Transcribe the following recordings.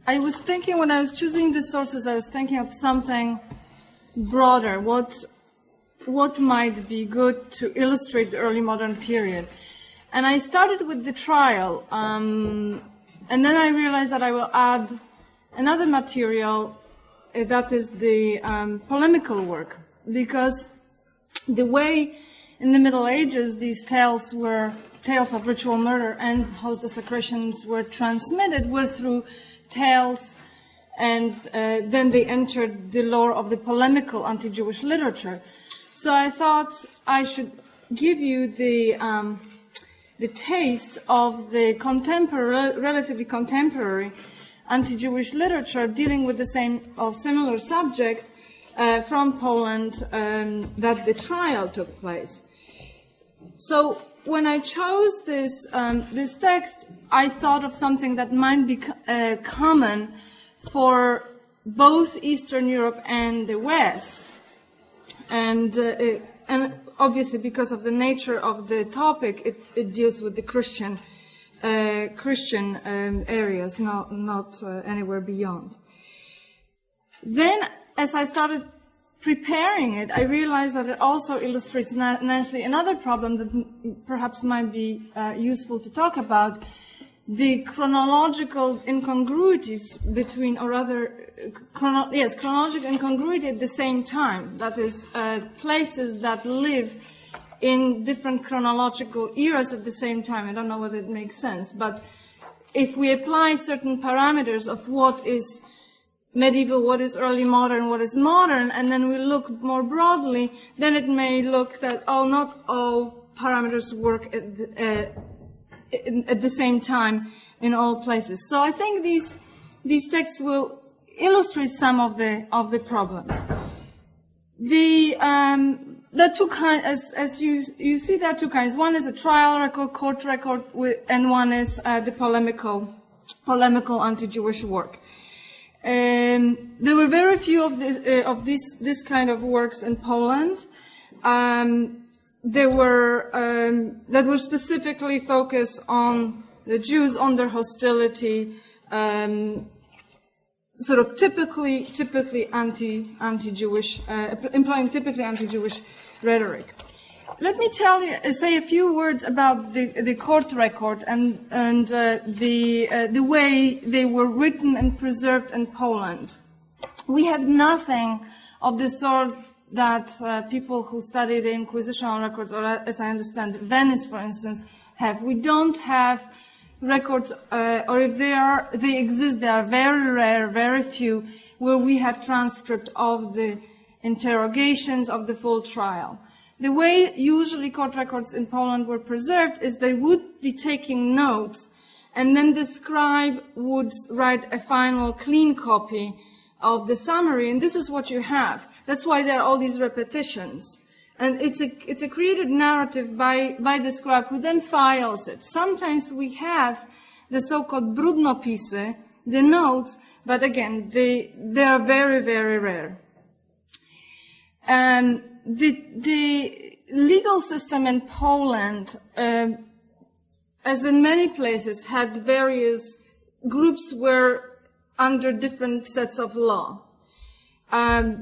I was thinking, when I was choosing the sources, I was thinking of something broader. What might be good to illustrate the early modern period? And I started with the trial, and then I realized that I will add another material, that is the polemical work, because the way in the Middle Ages these tales of ritual murder and house desecrations were transmitted were through tales, and then they entered the lore of the polemical anti-Jewish literature. So I thought I should give you the taste of the relatively contemporary anti-Jewish literature dealing with the same or similar subject from Poland that the trial took place. So when I chose this text, I thought of something that might be common for both Eastern Europe and the West, and obviously because of the nature of the topic, it deals with the Christian areas, not anywhere beyond. Then, as I started preparing it, I realized that it also illustrates nicely another problem that perhaps might be useful to talk about: the chronological incongruities between, or rather, chronological incongruity at the same time. That is, places that live in different chronological eras at the same time. I don't know whether it makes sense, but if we apply certain parameters of what is medieval, what is early modern, what is modern, and then we look more broadly, then it may look that, oh, not all parameters work at the same time in all places. So I think these texts will illustrate some of the problems. The two kinds, as you see, there are two kinds. One is a trial record, court record, and one is the polemical anti-Jewish work. There were very few of this kind of works in Poland. There were that were specifically focused on the Jews, on their hostility, sort of typically anti-Jewish, employing typically anti-Jewish rhetoric. Let me say a few words about the court record and the way they were written and preserved in Poland. We have nothing of the sort that people who study the Inquisitional records, or as I understand, Venice, for instance, have. We don't have records, or if they exist, they are very rare, very few, where we have transcript of the interrogations of the full trial. The way usually court records in Poland were preserved is they would be taking notes, and then the scribe would write a final clean copy of the summary, and this is what you have. That's why there are all these repetitions. And it's a created narrative by the scribe, who then files it. Sometimes we have the so-called brudnopisy, the notes, but again, they are very, very rare. The legal system in Poland, as in many places, had various groups were under different sets of law.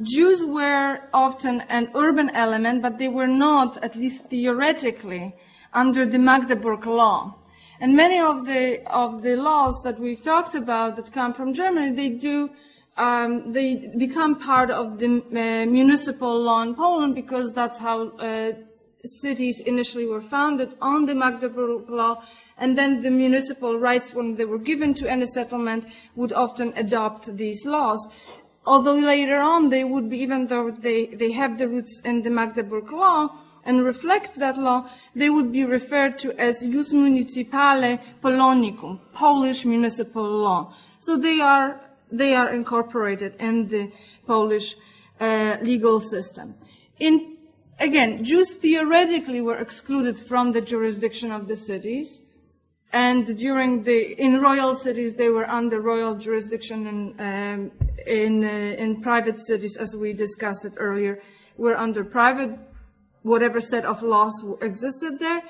Jews were often an urban element, but they were not, at least theoretically, under the Magdeburg law. And many of the laws that we've talked about that come from Germany, they become part of the municipal law in Poland, because that's how cities initially were founded, on the Magdeburg law, and then the municipal rights, when they were given to any settlement, would often adopt these laws. Although later on they would be, even though they have the roots in the Magdeburg law and reflect that law, they would be referred to as Jus Municipale Polonicum, Polish municipal law. So they are incorporated in the Polish legal system. Again, Jews theoretically were excluded from the jurisdiction of the cities, and in royal cities they were under royal jurisdiction, and in private cities, as we discussed it earlier, were under private, whatever set of laws existed there.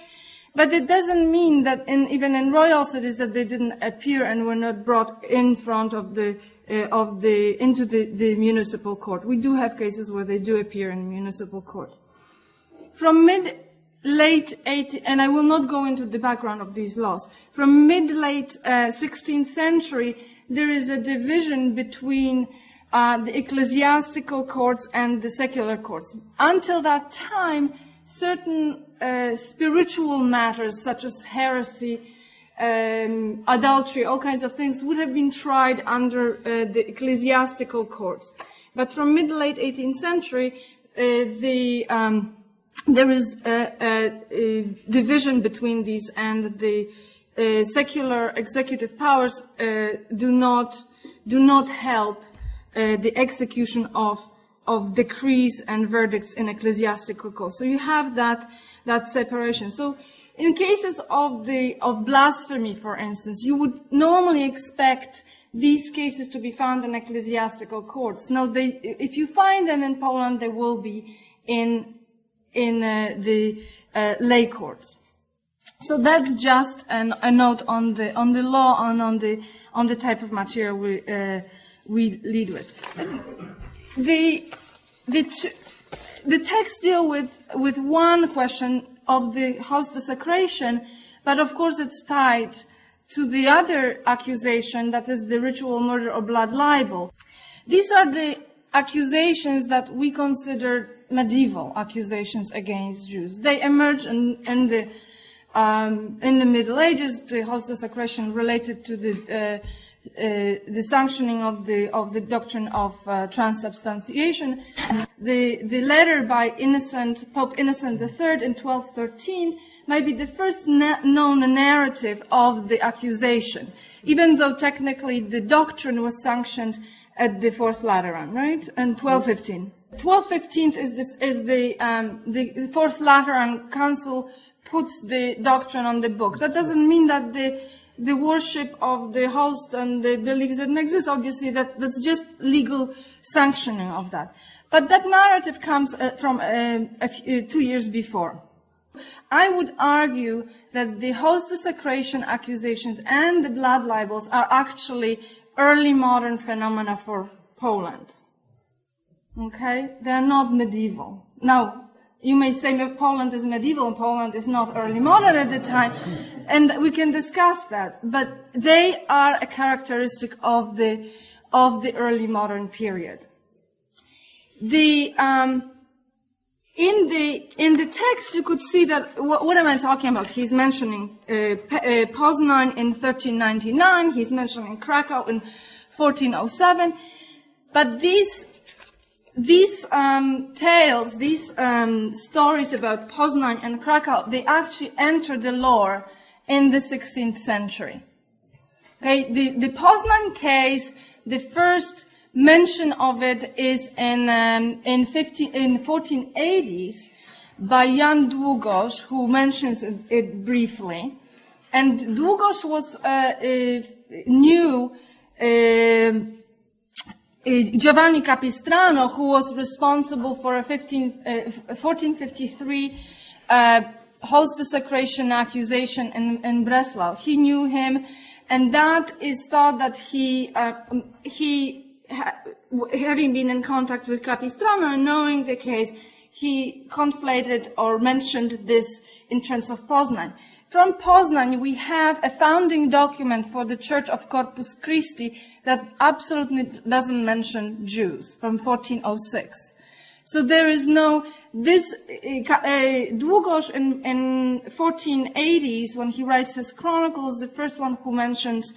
But it doesn't mean that even in royal cities that they didn't appear and were not brought in front of into the municipal court. We do have cases where they do appear in municipal court. From late 18th, and I will not go into the background of these laws. From mid-late 16th century, there is a division between the ecclesiastical courts and the secular courts. Until that time, certain spiritual matters such as heresy, adultery, all kinds of things would have been tried under the ecclesiastical courts. But from mid-late 18th century, there is a division between these, and the secular executive powers do not help the execution of decrees and verdicts in ecclesiastical courts. So you have that separation. So in cases of blasphemy, for instance, you would normally expect these cases to be found in ecclesiastical courts. Now, if you find them in Poland, they will be in the lay courts. So that's just a note on the law and on the type of material we lead with. The texts deal with one question of the house desecration, but of course it's tied to the other accusation, that is the ritual murder or blood libel. These are the accusations that we consider medieval accusations against Jews. They emerge in the Middle Ages. The house desecration related to the sanctioning of the doctrine of transubstantiation. The letter by Pope Innocent III in 1213 might be the first known narrative of the accusation, even though technically the doctrine was sanctioned at the Fourth Lateran, right? And 1215. 1215 is the Fourth Lateran Council puts the doctrine on the book. That doesn't mean that the worship of the host and the beliefs didn't exist. Obviously, that's just legal sanctioning of that. But that narrative comes from 2 years before. I would argue that the host desecration accusations and the blood libels are actually early modern phenomena for Poland. Okay? They are not medieval. Now, you may say that Poland is medieval and Poland is not early modern at the time, and we can discuss that. But they are a characteristic of the early modern period. In the text, you could see that, what am I talking about? He's mentioning Poznań in 1399, he's mentioning Krakow in 1407, but these tales, these stories about Poznań and Krakow, they actually enter the lore in the 16th century. Okay, the Poznań case, the first mention of it is in 1480s by Jan Długosz, who mentions it briefly. And Długosz knew Giovanni Capistrano, who was responsible for a 1453 host desecration accusation in Breslau. He knew him, and that is thought that he having been in contact with Capistrano and knowing the case, he conflated or mentioned this in terms of Poznań. From Poznań, we have a founding document for the Church of Corpus Christi that absolutely doesn't mention Jews, from 1406. So there is Długosz in 1480s, when he writes his chronicles, the first one who mentions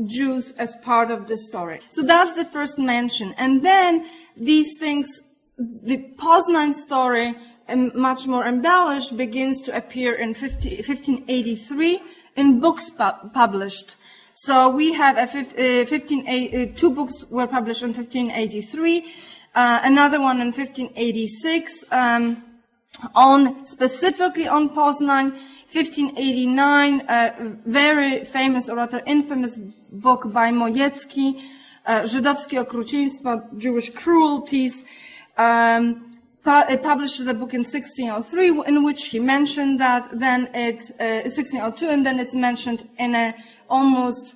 Jews as part of the story. So that's the first mention. And then these things, the Poznań story, much more embellished, begins to appear in 1583 in books published. So we have 2 books were published in 1583, another one in 1586, specifically on Poznań. 1589, a very famous or rather infamous book by Mojecki, Żydowskie okrucieństwa, Jewish cruelties. publishes a book in 1603 in which he mentioned that, then 1602, and then it's mentioned in a almost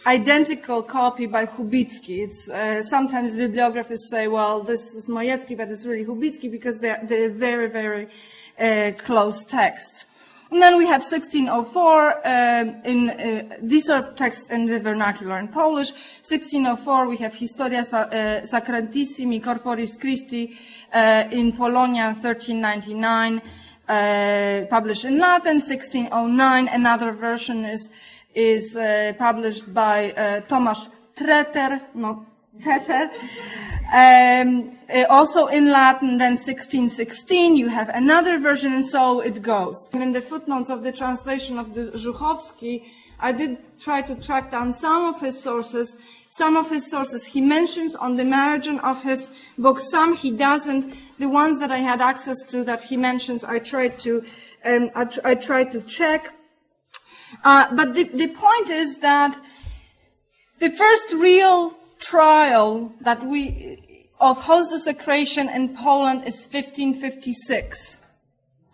identical copy by Hubicki. It's sometimes bibliographers say, well, this is Mojecki, but it's really Hubicki, because they're very, very close texts. And then we have 1604, these are texts in the vernacular in Polish. 1604, we have Historia Sacrantissimi Corporis Christi in Polonia, 1399, published in Latin. 1609, another version is published by Tomasz Teter, not Teter, also in Latin. Then 1616, you have another version, and so it goes. In the footnotes of the translation of the Zuchowski, I did try to track down some of his sources. Some of his sources he mentions on the margin of his book, some he doesn't. The ones that I had access to that he mentions, I tried to check. But the point is that the first real trial that of host desecration in Poland is 1556.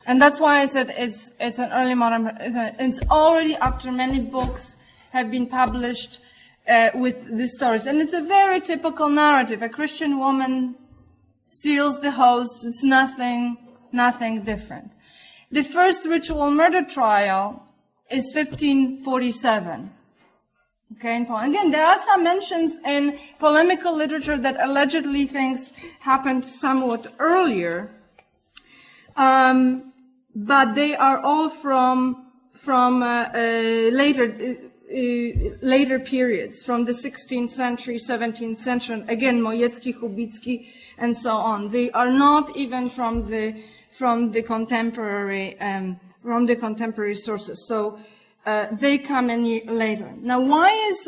And that's why I said it's an early modern, it's already after many books have been published with the stories. And it's a very typical narrative. A Christian woman steals the host. It's nothing different. The first ritual murder trial is 1547. Okay, in Poland. Again, there are some mentions in polemical literature that allegedly things happened somewhat earlier, but they are all from later periods, from the 16th century, 17th century. Again, Mojecki, Hubicki, and so on. They are not even from the contemporary sources. So. They come in later. Now, why is,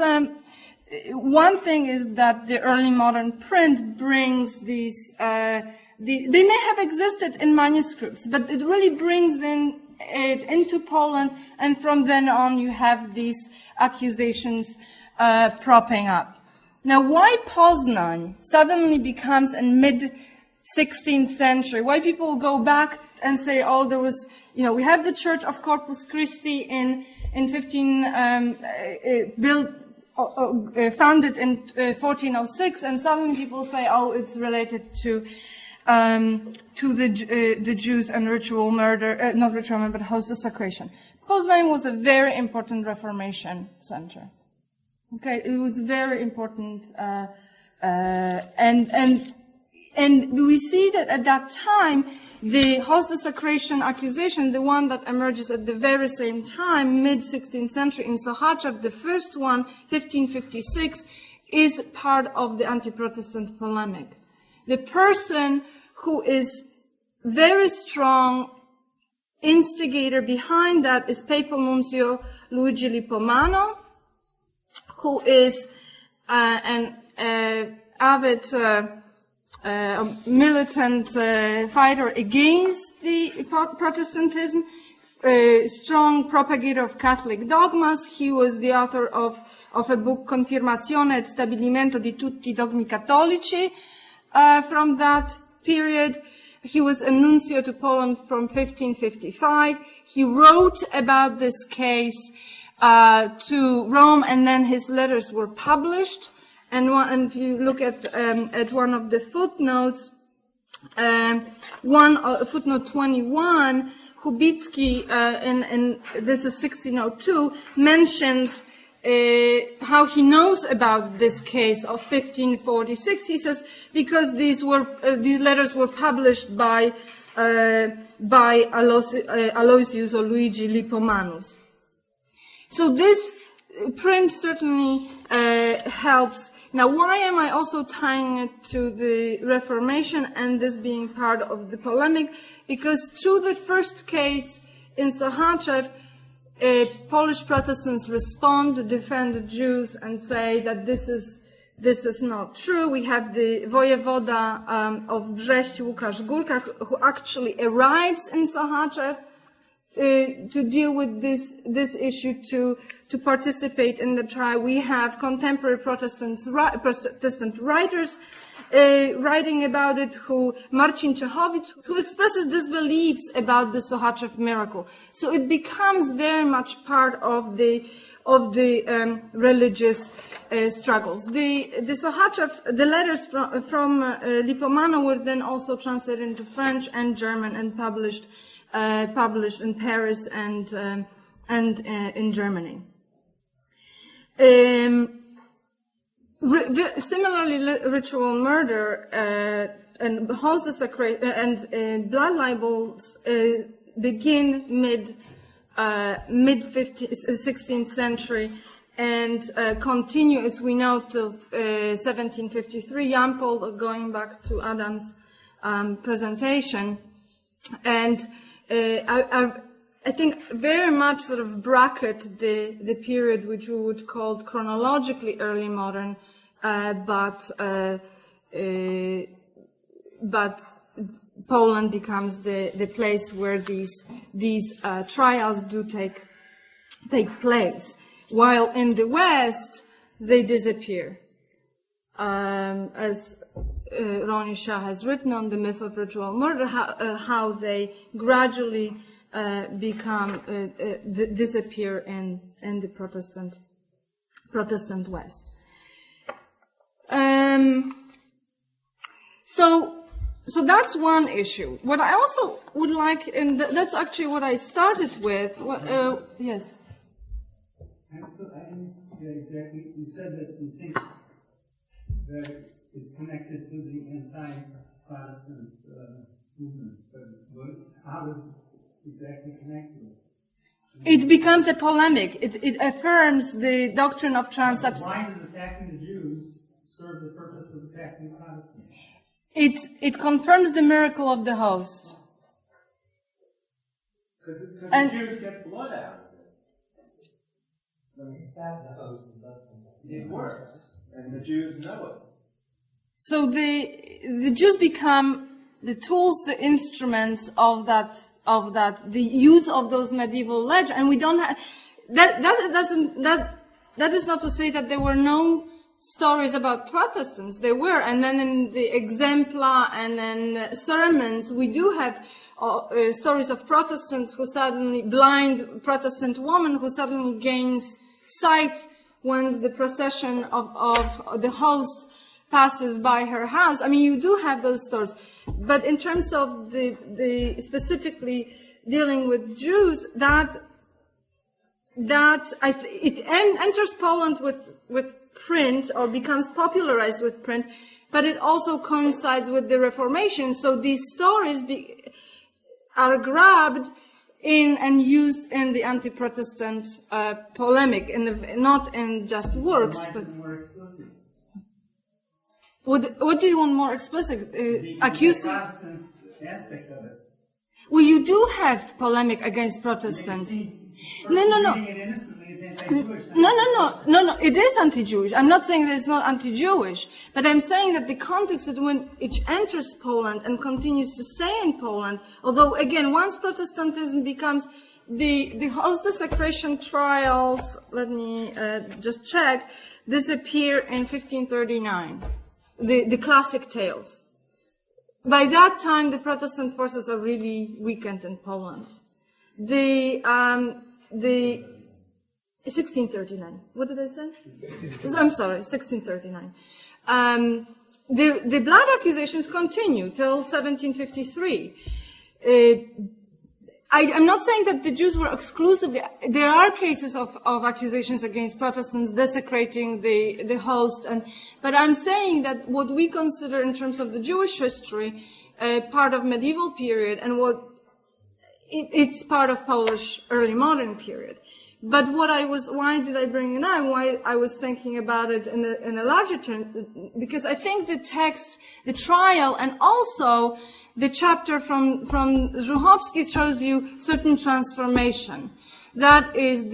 one thing is that the early modern print brings these, they may have existed in manuscripts, but it really brings it into Poland, and from then on you have these accusations propping up. Now, why Poznań suddenly becomes in mid-16th century? Why people go back and say, oh, there was, we have the Church of Corpus Christi founded in 1406, and suddenly people say, oh, it's related to the Jews and ritual murder, not ritual murder, but host desecration. Poznań was a very important Reformation center. Okay, it was very important, and we see that at that time, the host desecration accusation, the one that emerges at the very same time, mid-16th century in Sochaczew, the first one, 1556, is part of the anti-Protestant polemic. The person who is very strong instigator behind that is Papal Nuncio Luigi Lippomano, who is an avid militant fighter against the Protestantism, strong propagator of Catholic dogmas. He was the author of a book, Confirmazione et Stabilimento di tutti i dogmi cattolici, from that period. He was a nuncio to Poland from 1555. He wrote about this case to Rome, and then his letters were published. And if you look at one of the footnotes, footnote 21, Hubicki, in this is 1602, mentions how he knows about this case of 1546. He says because these letters were published by Aloysius or Luigi Lippomanus. So this print certainly helps. Now, why am I also tying it to the Reformation and this being part of the polemic? Because to the first case in Sochaczew, Polish Protestants respond, defend the Jews, and say that this is not true. We have the vojevoda of Brześć, Łukasz Górka, who actually arrives in Sochaczew deal with this issue, to participate in the trial. We have contemporary Protestant writers writing about it, Marcin Czechowicz, who expresses disbeliefs about the Sochachev miracle. So it becomes very much part of the religious struggles. The Sochachev, the letters from Lippomano were then also translated into French and German and published in Paris and in Germany. Similarly, ritual murder and house desecration and blood libels begin mid 16th century and continue, as we know, till 1753. Jampol, going back to Adam's presentation, and I think very much sort of bracket the period which we would call chronologically early modern, but Poland becomes the place where these trials do take place, while in the West they disappear, as Ronnie Shah has written on the myth of ritual murder, how they gradually disappear in the Protestant West. So that's one issue. What I also would like, and that's actually what I started with. Yes. I didn't get exactly. You said that you think that it's connected to the anti-Protestant movement, but how is it exactly connected? It becomes a polemic. It affirms the doctrine of transubstantiation. Why does attacking the Jews serve the purpose of attacking Protestants? It confirms the miracle of the host. Because the Jews get blood out of it. When you stab the host, it works, and the Jews know it. So the Jews become the tools, the instruments of that, the use of those medieval legends, and we don't have that is not to say that there were no stories about Protestants. There were, and then in the exempla and then sermons, we do have stories of Protestants blind Protestant woman who suddenly gains sight when the procession of the host passes by her house. I mean, you do have those stories, but in terms of the specifically dealing with Jews, it enters Poland with print, or becomes popularized with print, but it also coincides with the Reformation. So these stories are grabbed in and used in the anti-Protestant polemic, not in just works. But what do you want more explicit? Accusing. Protestant aspect of it. Well, you do have polemic against Protestants. No. It is anti-Jewish. I'm not saying that it's not anti-Jewish, but I'm saying that the context that when it enters Poland and continues to stay in Poland, although again, once Protestantism becomes the host desecration trials, let me just check, disappear in 1539. The classic tales. By that time, the Protestant forces are really weakened in Poland. The 1639. What did I say? I'm sorry, 1639. The blood accusations continue till 1753. I'm not saying that the Jews were exclusively. There are cases of accusations against Protestants desecrating the host, but I'm saying that what we consider in terms of the Jewish history, part of medieval period, and it's part of Polish early modern period. But why did I bring it up? Why I was thinking about it in a larger term, because I think the text, the trial, and also the chapter from Zuchowski shows you certain transformation. That is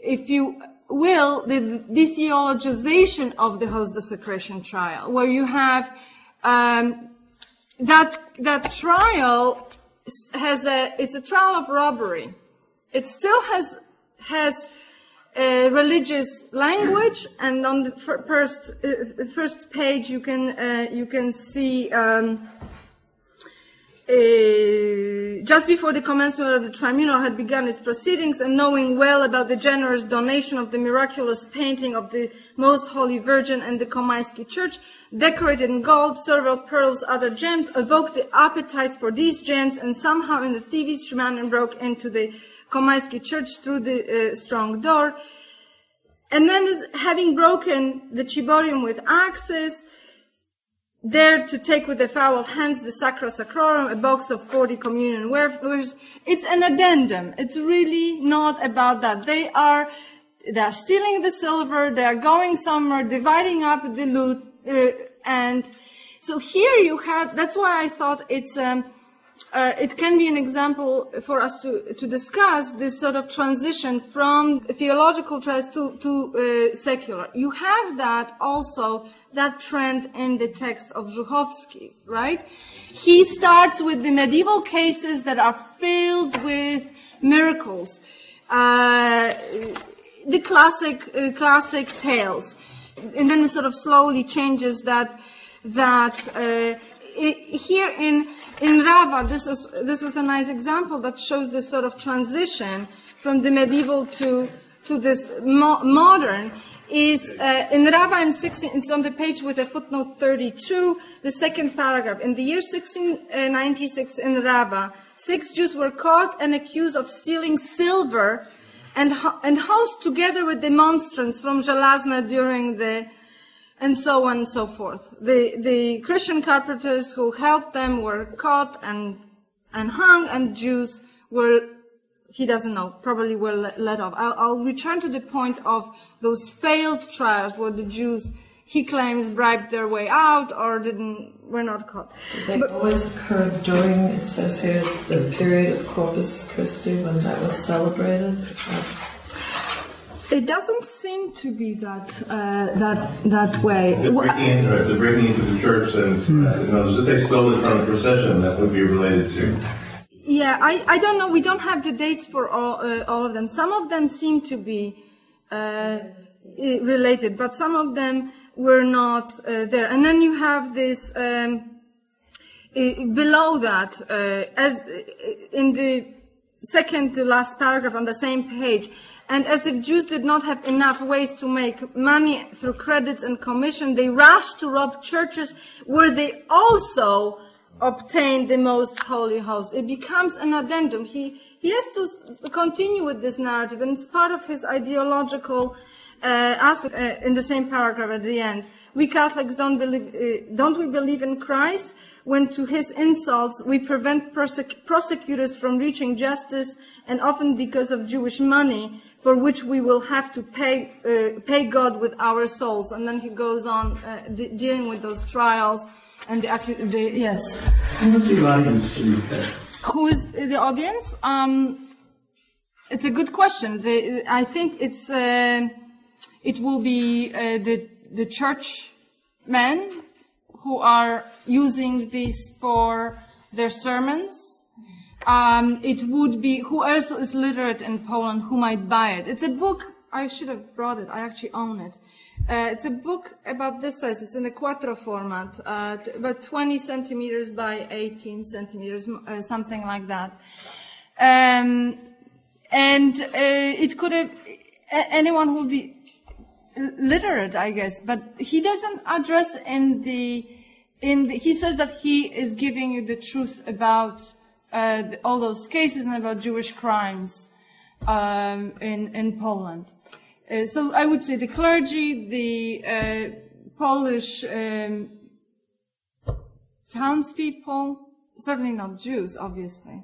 if you will, the theologization of the host desecration trial, where you have that trial it's a trial of robbery. It still has religious language, and on the first page you can see just before the commencement of the tribunal had begun its proceedings, and knowing well about the generous donation of the miraculous painting of the Most Holy Virgin and the Komaisky Church, decorated in gold, silver, pearls, other gems, evoked the appetite for these gems, and somehow in the thievish manner broke into the Komaisky Church through the strong door. And then, having broken the ciborium with axes, dared to take with their foul hands the Sacra Sacrorum, a box of 40 communion wafers. It's an addendum. It's really not about that. They are stealing the silver, they are going somewhere, dividing up the loot, and so here you have, that's why I thought it can be an example for us to discuss this sort of transition from theological trials to secular. You have that also, that trend in the text of Zuchowski's, right? He starts with the medieval cases that are filled with miracles, the classic tales, and then it sort of slowly changes that here in Rava, this is a nice example that shows this sort of transition from the medieval to this modern. Is in Rava in 16, it's on the page with a footnote 32, the second paragraph. In the year 1696 in Rava, 6 Jews were caught and accused of stealing silver and housed together with the monstrance from Żelazna during the, and so on and so forth. The Christian carpenters who helped them were caught and hung, and Jews were, he doesn't know, probably were let off. I'll return to the point of those failed trials where the Jews, he claims, bribed their way out or were not caught. Did they always occur during, it says here, the period of Corpus Christi, when that was celebrated? It doesn't seem to be that way. The breaking into the church, and if they stole it from a procession, that would be related to. Yeah, I don't know. We don't have the dates for all of them. Some of them seem to be related, but some of them were not there. And then you have this below that, as in the second to last paragraph on the same page. And as if Jews did not have enough ways to make money through credits and commission, they rushed to rob churches where they also obtained the most holy host. It becomes an addendum. He has to continue with this narrative, and it's part of his ideological aspect in the same paragraph at the end. We Catholics don't we believe in Christ? When to his insults we prevent prosecutors from reaching justice, and often because of Jewish money, for which we will have to pay God with our souls. And then he goes on dealing with those trials and yes. Who's the audience for these texts? Who is the audience? It's a good question. I think it will be the churchmen who are using these for their sermons. It would be who else is literate in Poland who might buy it. It's a book. I should have brought it. I actually own it. It's a book about this size. It's in a quattro format, about 20 centimeters by 18 centimeters, something like that. And it could have anyone who would be literate, I guess, but he doesn't address he says that he is giving you the truth about all those cases and about Jewish crimes in Poland. So I would say the clergy, the Polish townspeople, certainly not Jews, obviously,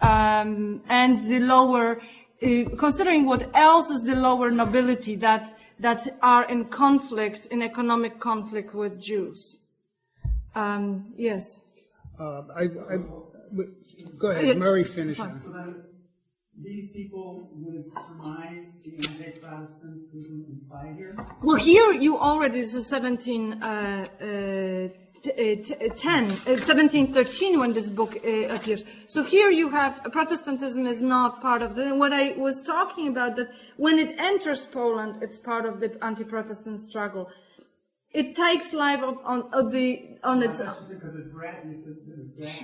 and the lower, considering what else is the lower nobility that are in conflict, in economic conflict with Jews. Yes. Go ahead, Murray, finish. So then these people would surmise the anti-Protestantism imply here? Well, here you already, it's a 17 1713 when this book appears. So here you have Protestantism is not part of the. What I was talking about, that when it enters Poland, it's part of the anti-Protestant struggle. It takes life on its own.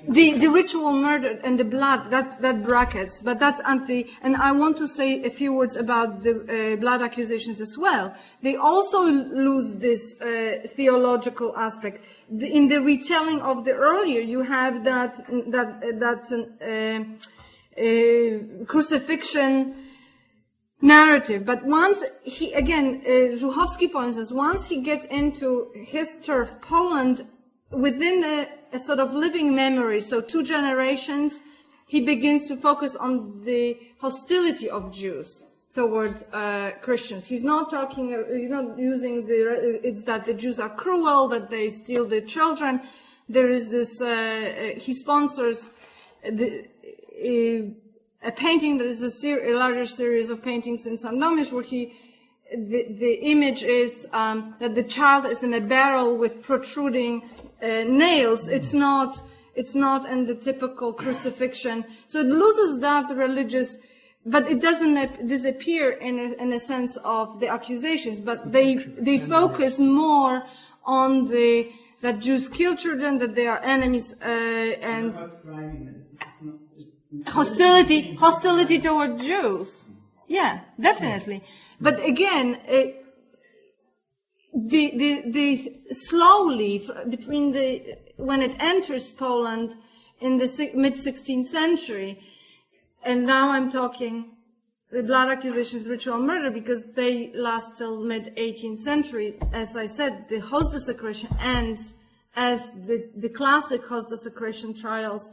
The ritual murder and the blood, that brackets, but that's anti. And I want to say a few words about the blood accusations as well. They also lose this theological aspect. In the retelling of the earlier, you have that crucifixion narrative, but once he, again, Zuchowski, for instance, once he gets into his turf, Poland, within a sort of living memory, so 2 generations, he begins to focus on the hostility of Jews toward Christians. He's not using it's that the Jews are cruel, that they steal the children. There is this, he sponsors a painting that is a larger series of paintings in Sandomierz, where the image is that the child is in a barrel with protruding nails. It's not in the typical crucifixion. So it loses that religious, but it doesn't disappear in a sense of the accusations. But they focus more on that Jews kill children, that they are enemies, and hostility toward Jews. Yeah, definitely. But again, the slowly between when it enters Poland in the mid-16th century, and now I'm talking the blood accusations, ritual murder, because they last till mid-18th century. As I said, the host desecration ends as the classic host desecration trials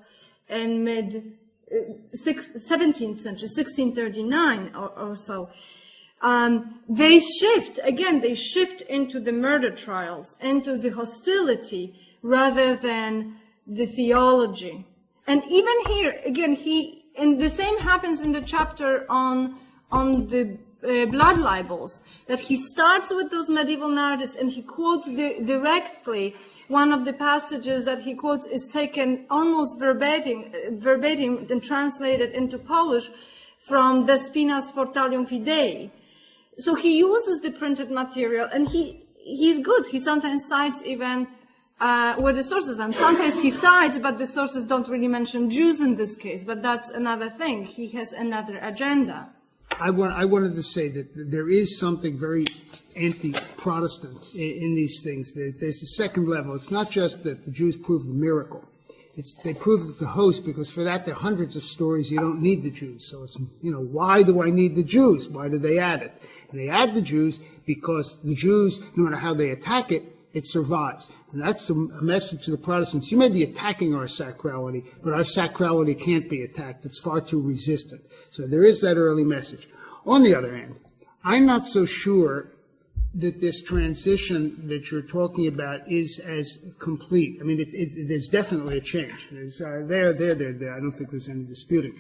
in mid-17th century, 1639 or so. They shift into the murder trials, into the hostility, rather than the theology. And even here, again, and the same happens in the chapter on the blood libels, that he starts with those medieval narratives and he quotes directly. One of the passages that he quotes is taken almost verbatim and translated into Polish from Despina's Fortalium Fidei. So he uses the printed material, and he's good. He sometimes cites even where the sources are. Sometimes he cites, but the sources don't really mention Jews in this case. But that's another thing. He has another agenda. I wanted to say that there is something very anti-Protestant in these things. There's a second level. It's not just that the Jews prove the miracle. They prove that the host, because for that there are hundreds of stories you don't need the Jews. So it's, why do I need the Jews? Why do they add it? And they add the Jews because the Jews, no matter how they attack it, it survives. And that's a message to the Protestants. You may be attacking our sacrality, but our sacrality can't be attacked. It's far too resistant. So there is that early message. On the other hand, I'm not so sure that this transition that you're talking about is as complete. I mean, there's definitely a change. There's, there. I don't think there's any disputing.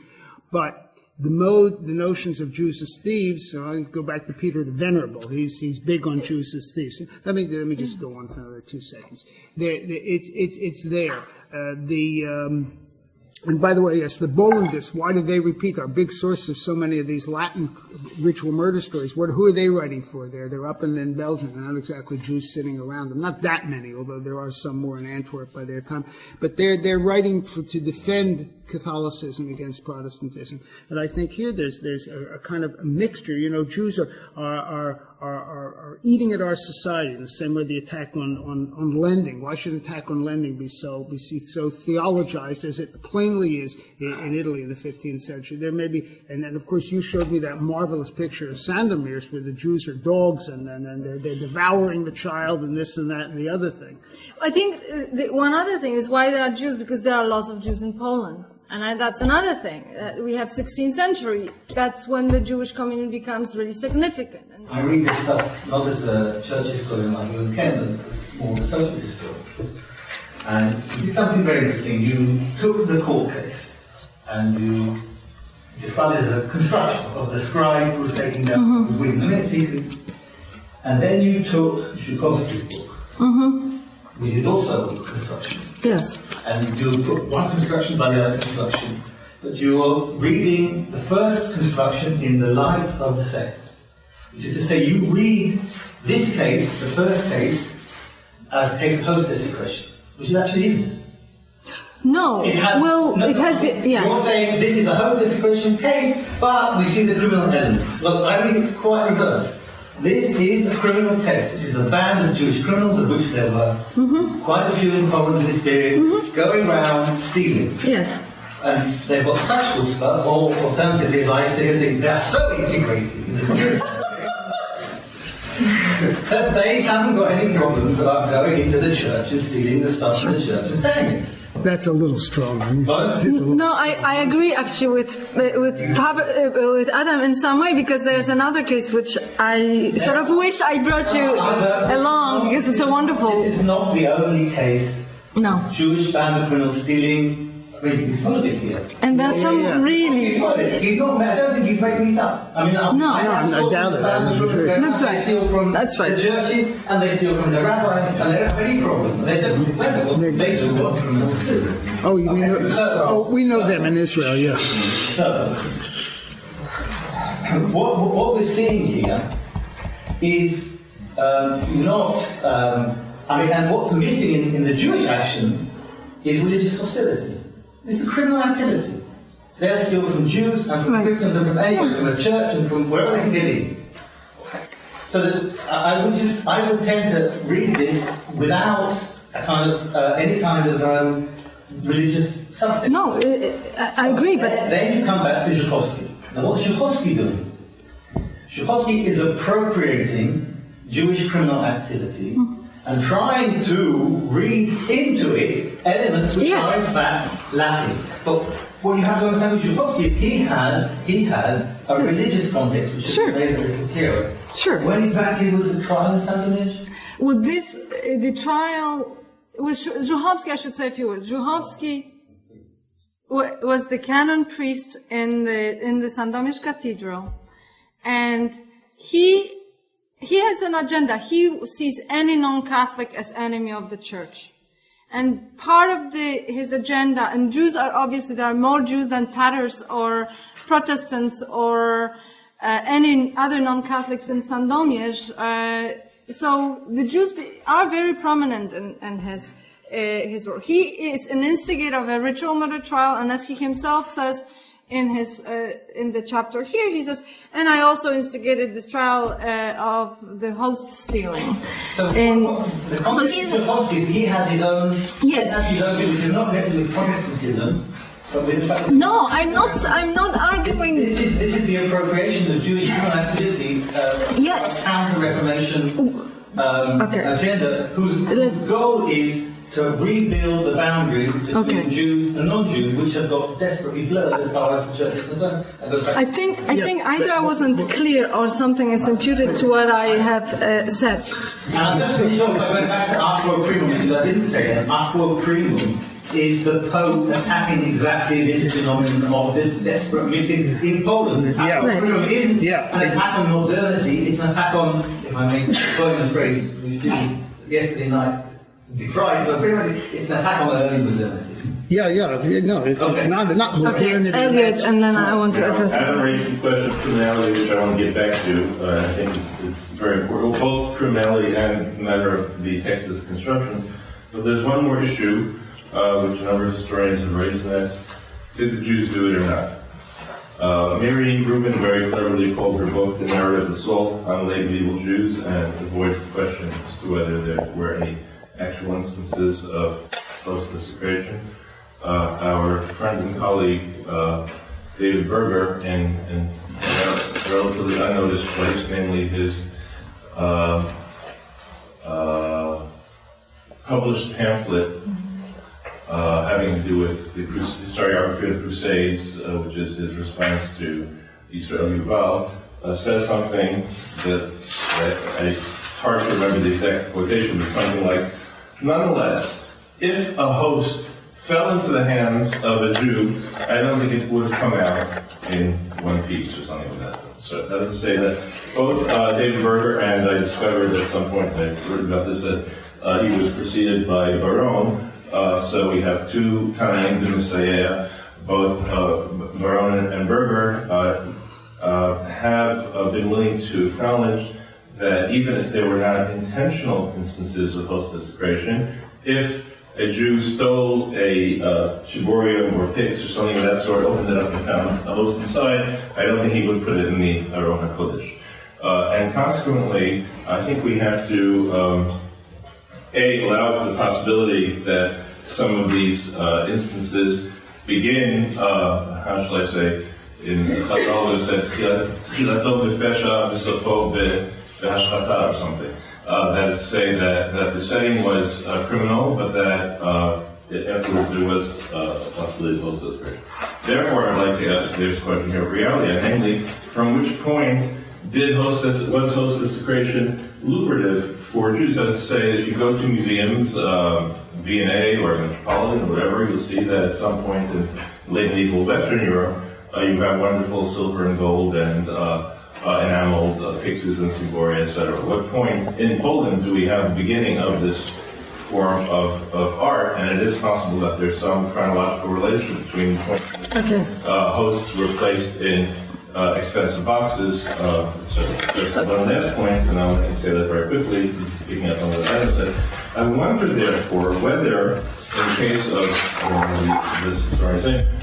But the notions of Jews as thieves, so I'll go back to Peter the Venerable. He's big on Jews as thieves. Let me just go on for another 2 seconds. It's there. And by the way, yes, the Bollandists, why do they repeat? Our big source of so many of these Latin ritual murder stories. Who are they writing for there? They're up in Belgium. They're not exactly Jews sitting around them. Not that many, although there are some more in Antwerp by their time. But they're writing to defend Catholicism against Protestantism. And I think here there's a kind of a mixture. Jews are eating at our society in the same way the attack on lending. Why should an attack on lending be so theologized as it plainly is in Italy in the 15th century? There may be, and then of course you showed me that marvelous picture of Sandomierz where the Jews are dogs and they're devouring the child and this and that and the other thing. I think one other thing is why there are Jews, because there are lots of Jews in Poland. And that's another thing. We have 16th century. That's when the Jewish community becomes really significant. I read this stuff not as a church historian like you and Ken, but as more of a social historian. And you did something very interesting. You took the court case and you described it as a construction of the scribe who was taking down the wing. And then you took Zuchowski's book which is also constructions. Yes. And you put one construction by the other construction, but you're reading the first construction in the light of the second. Which is to say, you read this case, the first case, as a case of host desecration, which it actually isn't. No, It has, yeah. You're saying this is a host desecration case, but we see the criminal element. Look, I read it quite reverse. This is a criminal test. This is a band of Jewish criminals, of which there were quite a few in Poland in this period, going around stealing. Yes. And they've got such chutzpah, or alternatively, as I say, they're so integrated in the community that they haven't got any problems about going into the church and stealing the stuff from the church and selling it. That's a little strong. No, I agree actually with Adam in some way, because there's another case which I sort of wish I brought you along, because it's a wonderful. This is not the only case. No. Jewish band of criminals stealing. I mean, he's not a bit here. And there's some really. He's not. He's not. I don't think he's making it up. I mean, I doubt it. That's right. They steal from the churches, and they steal from the rabbi, and they don't have any problem. They just they do what criminals do. Oh, you mean? We know them in Israel, yeah. So, what we're seeing here is not. I mean, and what's missing in the Jewish action is religious hostility. This is criminal activity. They'll steal from Jews and from Christians and from anywhere, from the church and from wherever they can get in. So that I would tend to read this without a kind of any kind of religious subtext. No, I agree, but Then you come back to Zuchowski. Now, what's Zuchowski doing? Zuchowski is appropriating Jewish criminal activity and trying to read into it elements which are in fact lacking. But what you have to understand with Zuchowski is he has a religious context which is made a little clearer. Sure. When exactly was the trial in Sandomierz? Well, the trial with Zuchowski, I should say a few words. Zuchowski was the canon priest in the Sandomierz Cathedral, and he has an agenda. He sees any non-Catholic as enemy of the church. And part of his agenda, and Jews are obviously, there are more Jews than Tatars or Protestants or any other non-Catholics in Sandomierz. So the Jews are very prominent in his role. He is an instigator of a ritual murder trial, and as he himself says in the chapter here, he says, and I also instigated this trial of the host stealing. So he has his own. Yes. He has his own view. You're not getting with Protestantism. No, I'm not arguing. This is the appropriation of Jewish criminal activity. Yes. Counter-Reformation agenda, whose goal is to rebuild the boundaries between Jews and non-Jews, which have got desperately blurred as far as the church is concerned. I think either I wasn't clear or something is imputed to what I have said. And I'm just really sure if I went back to Aqua Primum, because I didn't say that, Aqua Primum is the Pope attacking exactly this phenomenon of the desperate meeting in Poland. Aqua Primum isn't an attack on modernity, it's an attack on, if I may coin the phrase, which did yesterday night, decried, so pretty much it's an attack on early modernity. It's not modernity. Elliot, and then I want to address Adam raised the question of criminality, which I want to get back to. I think it's very important. Well, both criminality and the matter of the Texas construction. But there's one more issue, which a number of historians have raised, and that's, did the Jews do it or not? Mary Rubin very cleverly called her book The Narrative Assault on Late Medieval Jews, and avoids the question as to whether there were any actual instances of close desecration. Our friend and colleague, David Berger, in a relatively unnoticed place, namely his published pamphlet having to do with the historiography of the Crusades, which is his response to Israel Yuval, says something that it's hard to remember the exact quotation, but something like, nonetheless, if a host fell into the hands of a Jew, I don't think it would have come out in one piece or something like that. So that is to say that both David Berger and I discovered at some point, I wrote about this, that he was preceded by Baron. So we have two Tanaim B'Nisayeh, both Baron and Berger, have been willing to acknowledge that even if there were not intentional instances of host desecration, if a Jew stole a shiborium or pigs or something of that sort, opened it up and found a host inside, I don't think he would put it in the Aron HaKodesh. And consequently, I think we have to, allow for the possibility that some of these instances begin, how shall I say, in Chazal said, Tchilato b'fesha v'sofo b'hashchata or something. That is to say that the setting was criminal, but that afterwards there was a possibility of host desecration. Therefore, I'd like to ask this question here of reality, namely, from which point was host desecration lucrative for Jews? As I say, if you go to museums, V&A or Metropolitan or whatever, you'll see that at some point in late medieval Western Europe, you have wonderful silver and gold and enameled pixies and ciboria, etc. At what point in Poland do we have the beginning of this form of art? And it is possible that there's some chronological relation between hosts were placed in expensive boxes. One last point, and I'll say that very quickly, picking up on what I said. I wonder, therefore, whether, in the case of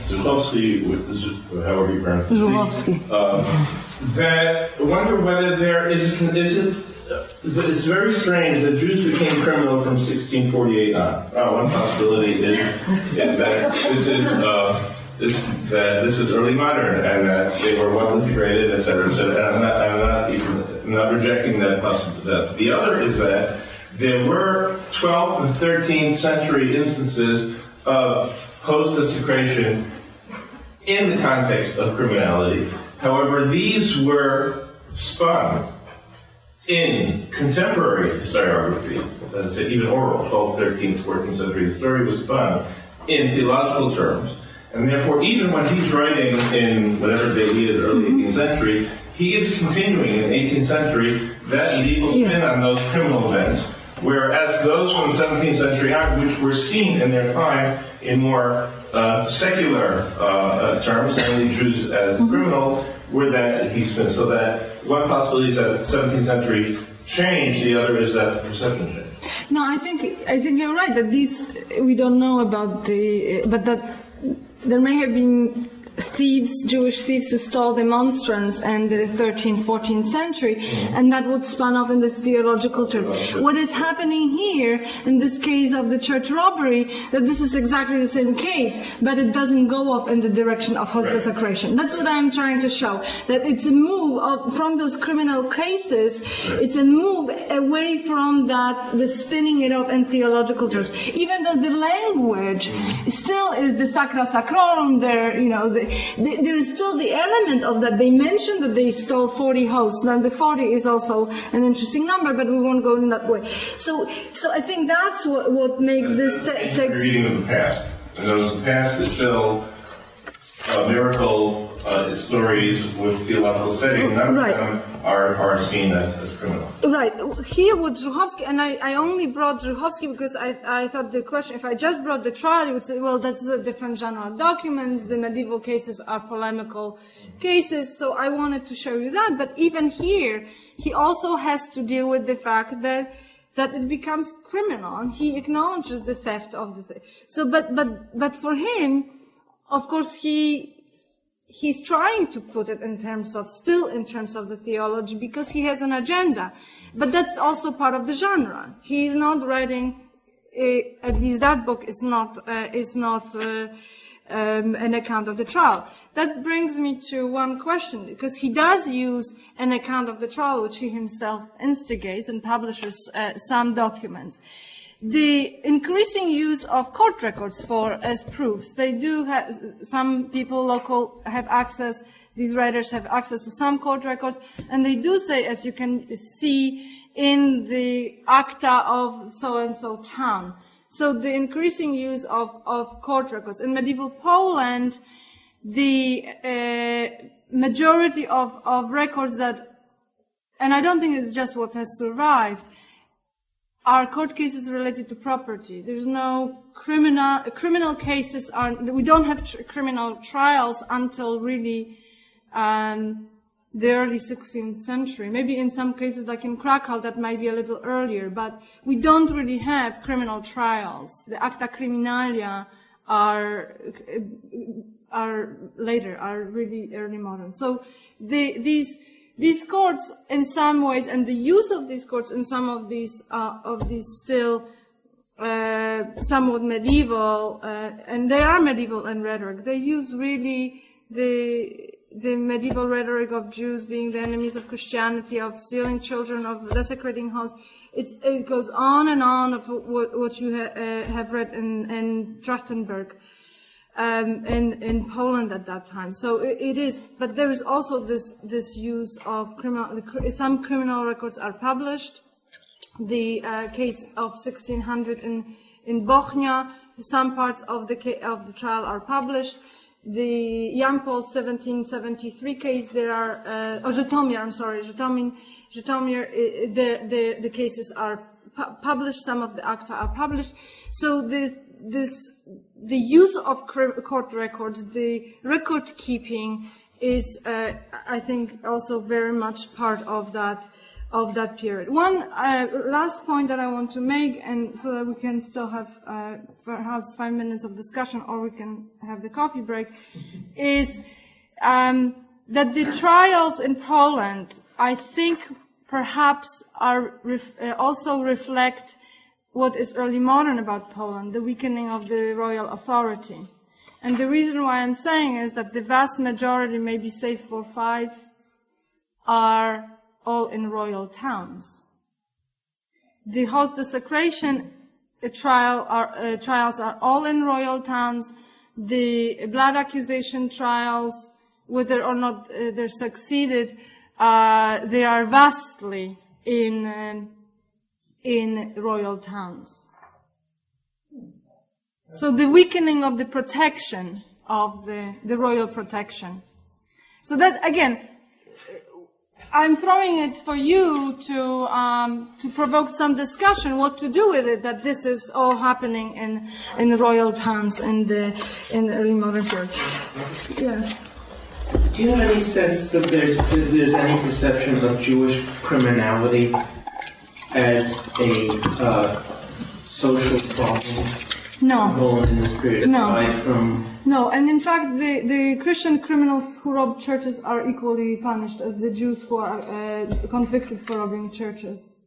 Zuchowski, however you pronounce it, that I wonder whether there is it's very strange that Jews became criminal from 1648 on. One possibility is that this is early modern and that they were well integrated, etc. And I'm not rejecting that possibility. The other is that there were 12th and 13th century instances of host desecration in the context of criminality. However, these were spun in contemporary historiography, let's say even oral, 12th, 13th, 14th century. The story was spun in theological terms. And therefore, even when he's writing in whatever day he is, early 18th century, he is continuing in 18th century that medieval spin on those criminal events, whereas those from the 17th century on, which were seen in their time in more secular terms, namely Jews as criminals, were that he spins. So that one possibility is that the 17th century changed, the other is that the perception changed. No, I think you're right that these we don't know about but that there may have been Jewish thieves who stole the monstrance in the 13th, 14th century, and that would spun off in this theological term. What is happening here, in this case of the church robbery, that this is exactly the same case, but it doesn't go off in the direction of host desecration. That's what I'm trying to show, that it's a move from those criminal cases, it's a move away from that, the spinning it off in theological terms. Even though the language still is the sacra sacrorum, there is still the element of that. They mentioned that they stole 40 hosts. Now, the 40 is also an interesting number, but we won't go in that way. So I think that's what makes this text. Reading of the past. And the past is still miracle stories with theological setting. None of them are seen as criminal. Right. Here with Zuchowski, and I only brought Zuchowski because I thought the question, if I just brought the trial, you would say, well, that's a different genre of documents. The medieval cases are polemical cases, so I wanted to show you that. But even here, he also has to deal with the fact that it becomes criminal, and he acknowledges the theft of the thing. So, but for him, of course, he's trying to put it still in terms of the theology, because he has an agenda. But that's also part of the genre. He's not writing, at least that book is not an account of the trial. That brings me to one question, because he does use an account of the trial, which he himself instigates and publishes some documents. The increasing use of court records as proofs. They do have, some people local have access, these writers have access to some court records, and they do say, as you can see in the acta of so-and-so town. So the increasing use of court records. In medieval Poland, the majority of records that, and I don't think it's just what has survived, are court cases related to property. There's no criminal cases. We don't have criminal trials until really the early 16th century. Maybe in some cases, like in Krakow, that might be a little earlier, but we don't really have criminal trials. The acta criminalia are later, are really early modern. So these courts, in some ways, and the use of these courts in some of these still somewhat medieval, and they are medieval in rhetoric. They use really the medieval rhetoric of Jews being the enemies of Christianity, of stealing children, of desecrating hosts. It goes on and on of what you have read in Trachtenberg. In Poland at that time. So it is, but there is also this use of some criminal records are published. The case of 1600 in Bochnia, some parts of the trial are published. The Yampol 1773 case, there are, Żytomir, I'm sorry, Żytomir, the cases are published, some of the acta are published. So the use of court records, the record keeping is, I think, also very much part of that period. One last point that I want to make, and so that we can still have perhaps 5 minutes of discussion, or we can have the coffee break, is that the trials in Poland, I think, perhaps are also reflect what is early modern about Poland, the weakening of the royal authority. And the reason why I'm saying is that the vast majority, maybe save for 5, are all in royal towns. The host desecration trials are all in royal towns. The blood accusation trials, whether or not they're succeeded, they are vastly in royal towns. So the weakening of the protection of the royal protection. So that, again, I'm throwing it for you to provoke some discussion what to do with it, that this is all happening in the royal towns in the early modern period. Yeah. Do you have any sense that there's any perception of Jewish criminality as a social problem? No. In this period, aside from... No, and in fact, the Christian criminals who rob churches are equally punished as the Jews who are convicted for robbing churches.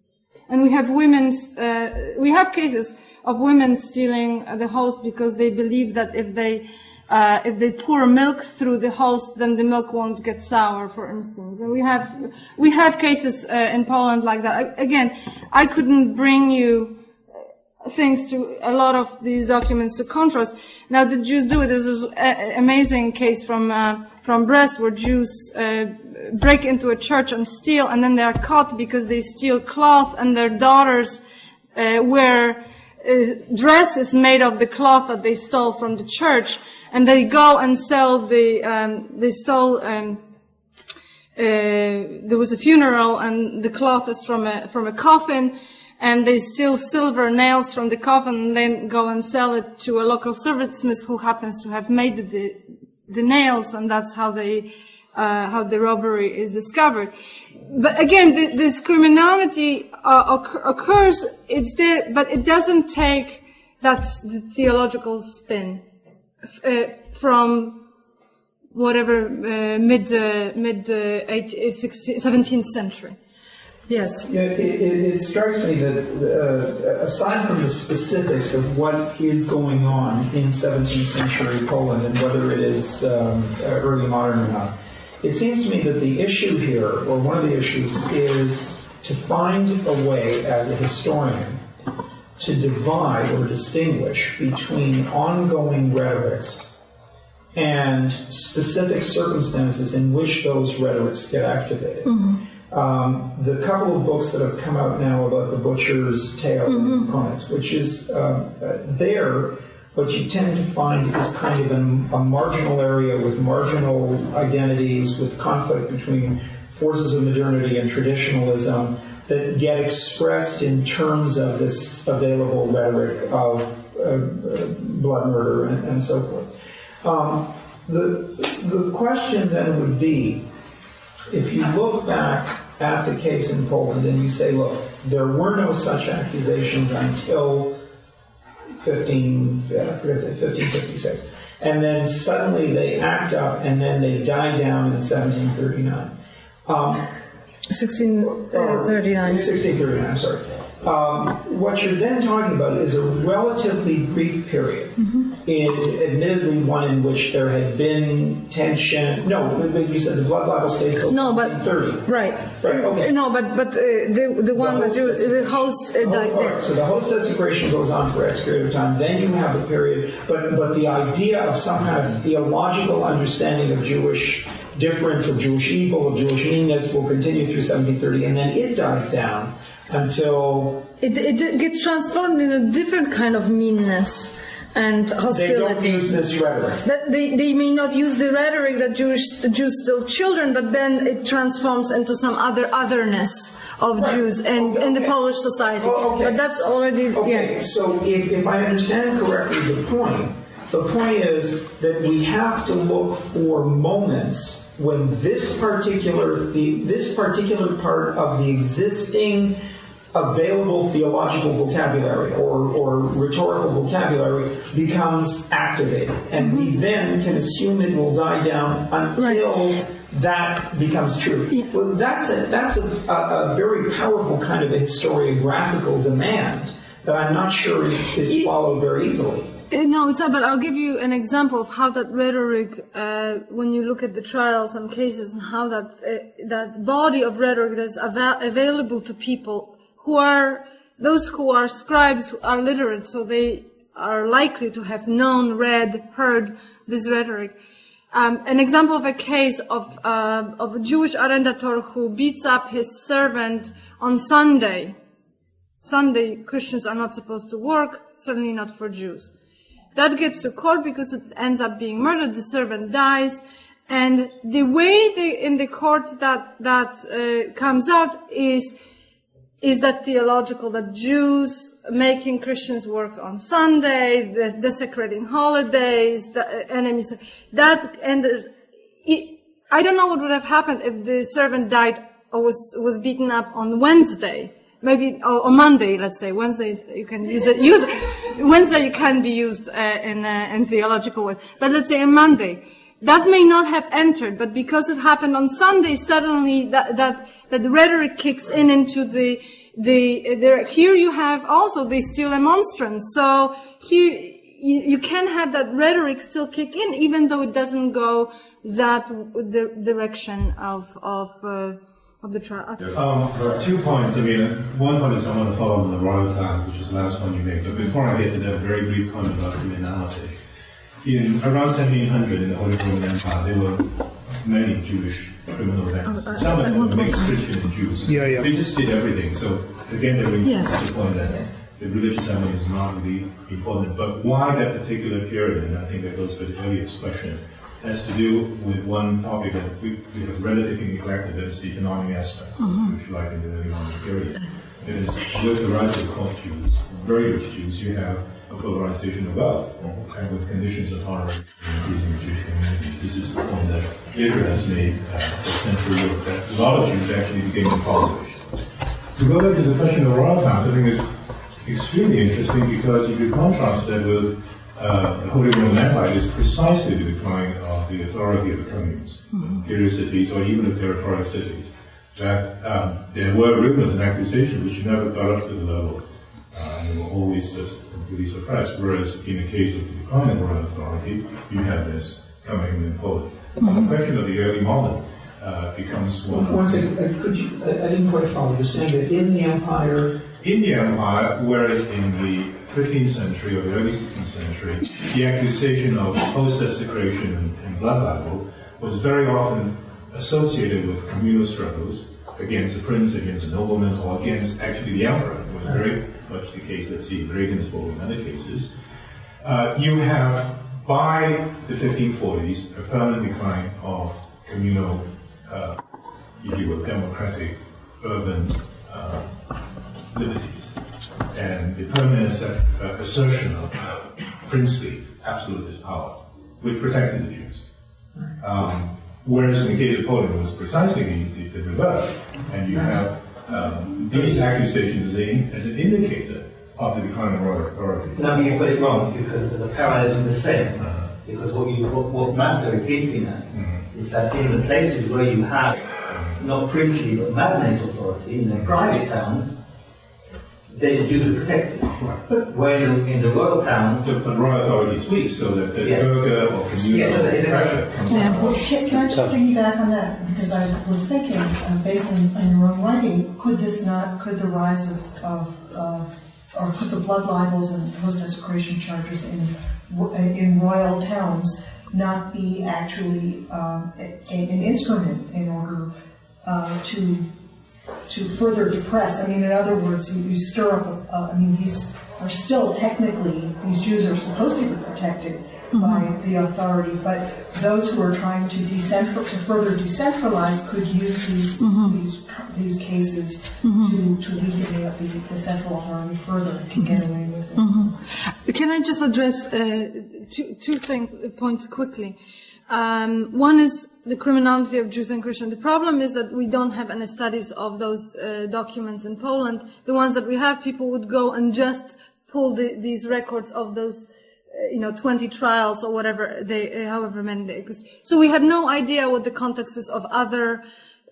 And we have we have cases of women stealing the host because they believe that if they pour milk through the host, then the milk won't get sour, for instance. And we have cases in Poland like that. Again, I couldn't bring you things to a lot of these documents to contrast. Now the Jews do it. There's this amazing case from Brest where Jews break into a church and steal, and then they are caught because they steal cloth, and their daughters wear dresses made of the cloth that they stole from the church, and they go and sell they stole. There was a funeral, and the cloth is from a coffin. And they steal silver nails from the coffin and then go and sell it to a local silversmith who happens to have made the nails, and that's how the robbery is discovered. But again, this criminality occurs. It's there, but it doesn't take that's the theological spin from whatever mid 17th century. Yes. Yeah, it strikes me that aside from the specifics of what is going on in 17th century Poland and whether it is early modern or not, it seems to me that the issue here, or one of the issues, is to find a way as a historian to divide or distinguish between ongoing rhetorics and specific circumstances in which those rhetorics get activated. Mm-hmm. The couple of books that have come out now about the butcher's tale and the components, which is there, what you tend to find is kind of a marginal area with marginal identities, with conflict between forces of modernity and traditionalism, that get expressed in terms of this available rhetoric of blood murder and so forth. The question then would be, if you look back at the case in Poland and you say, look, there were no such accusations until 1556, and then suddenly they act up and then they die down in 1739. 1639, I'm sorry. What you're then talking about is a relatively brief period, admittedly one in which there had been tension. No, you said the blood libel stays till 1730. Right. Okay. No, but the one that the host died there. So the host desecration goes on for X period of time. Then you have a period, but the idea of some kind of theological understanding of Jewish difference, of Jewish evil, of Jewish meanness will continue through 1730, and then it dies down until it gets transformed in a different kind of meanness and hostility. They don't use this rhetoric. They may not use the rhetoric that the Jews still children, but then it transforms into some otherness of Jews and in the Polish society. But that's already So if I understand correctly, the point is that we have to look for moments when this particular part of the existing available theological vocabulary or rhetorical vocabulary becomes activated, and we then can assume it will die down until that becomes true. Well, that's a very powerful kind of a historiographical demand that I'm not sure is followed very easily. No, it's not, but I'll give you an example of how that rhetoric, when you look at the trials and cases, and how that body of rhetoric that's available to people those who are scribes, who are literate, so they are likely to have known, read, heard this rhetoric. An example of a case of a Jewish arrendator who beats up his servant on Sunday. Sunday, Christians are not supposed to work, certainly not for Jews. That gets to court because it ends up being murdered. The servant dies, and the way in the court that comes out is that theological, that Jews making Christians work on Sunday, desecrating holidays, the enemies. I don't know what would have happened if the servant died or was beaten up on Wednesday. Maybe on Monday, let's say. Wednesday you can use it. Wednesday you can be used in theological ways. But let's say on Monday, that may not have entered. But because it happened on Sunday, suddenly that the rhetoric kicks into the here you have also they steal a monstrance. So here you can have that rhetoric still kick in, even though it doesn't go the direction of the trial. 2 points. I mean, one point is I want to follow on the royal times, which is the last one you made. But before I get to that, very brief point about criminality. Around 1700 in the Holy Roman Empire, there were many Jewish criminal gangs. Some of them were mixed Christian and Jews. They just did everything. So again, they reinforce the point that the religious element is not really important. But why that particular period? And I think that goes to the earlier question. Has to do with one topic that we have relatively neglected, that's the economic aspect of Jewish life in the early Roman period. It is with the rise of cult Jews, very rich Jews, you have a polarization of wealth, and with conditions of tolerance increasing in Jewish communities. This is the point that Teter has made for Central Europe, that a lot of Jews actually became impoverished. To go back to the question of royal times, I think is extremely interesting because you could contrast that with the Holy Roman Empire is precisely the decline of the authority of the communes, imperial cities, or even the territorial cities. That there were rumors and accusations which never got up to the level, and they were always just completely suppressed. Whereas in the case of the decline of royal authority, you have this coming in Poland. The question of the early modern becomes one. One second, I didn't quite follow. You're saying that in the empire, whereas in the 15th century or the early 16th century, the accusation of post-desecration and blood libel was very often associated with communal struggles against a prince, against a nobleman, or against actually the emperor. It was very much the case, let's see, in Regensburg and other cases. You have, by the 1540s, a permanent decline of communal, if you will, democratic, urban liberties and the permanent assertion of princely absolutist power, which protected the Jews. Whereas in the case of Poland, it was precisely the reverse, and you have these accusations as an indicator of the decline of royal authority. No, you put it wrong, because the parallelism is the same. Because what Magda is hinting at is that in the places where you have not princely but magnate authority, in the private towns, the Jews are protected. But when in the royal towns... So the royal authority speaks, so that the burgher or communal pressure comes down. Can I just piggyback on that? Because I was thinking, based on your own writing, could the rise or could the blood libels and post-desecration charges in royal towns not be actually an instrument in order to further depress? I mean, in other words, you stir up. These are still technically, these Jews are supposed to be protected by the authority, but those who are trying to further decentralize could use these cases to alleviate the central authority further to get away with it. Can I just address two points quickly? One is the criminality of Jews and Christians. The problem is that we don't have any studies of those documents in Poland. The ones that we have, people would go and just pull these records of those 20 trials or whatever however many they exist. So we have no idea what the context is of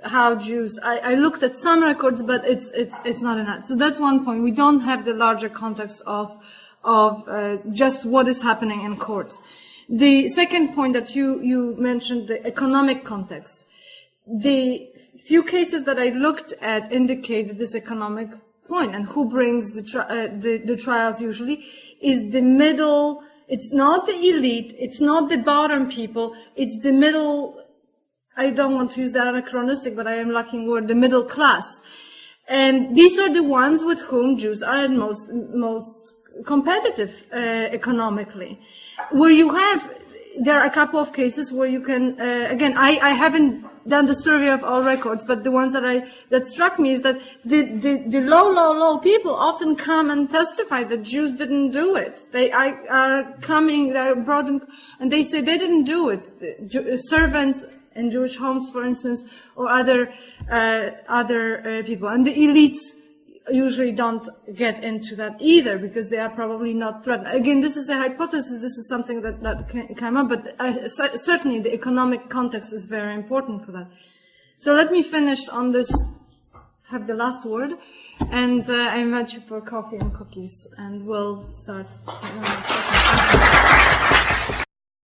how Jews. I looked at some records, but it's not enough. So that's one point. We don't have the larger context of just what is happening in courts. The second point that you mentioned, the economic context. The few cases that I looked at indicate this economic point, and who brings the trials usually is the middle. It's not the elite, it's not the bottom people, it's the middle. I don't want to use that anachronistic, but I am lacking word, the middle class. And these are the ones with whom Jews are most competitive economically. There are a couple of cases where you can, again, I haven't done the survey of all records, but the ones that struck me is that the low people often come and testify that Jews didn't do it. They're brought in, and they say they didn't do it. Servants in Jewish homes, for instance, or other people. And the elites usually don't get into that either, because they are probably not threatened. Again, this is a hypothesis, this is something that came up, but certainly the economic context is very important for that. So let me finish on this, have the last word, and I invite you for coffee and cookies, and we'll start.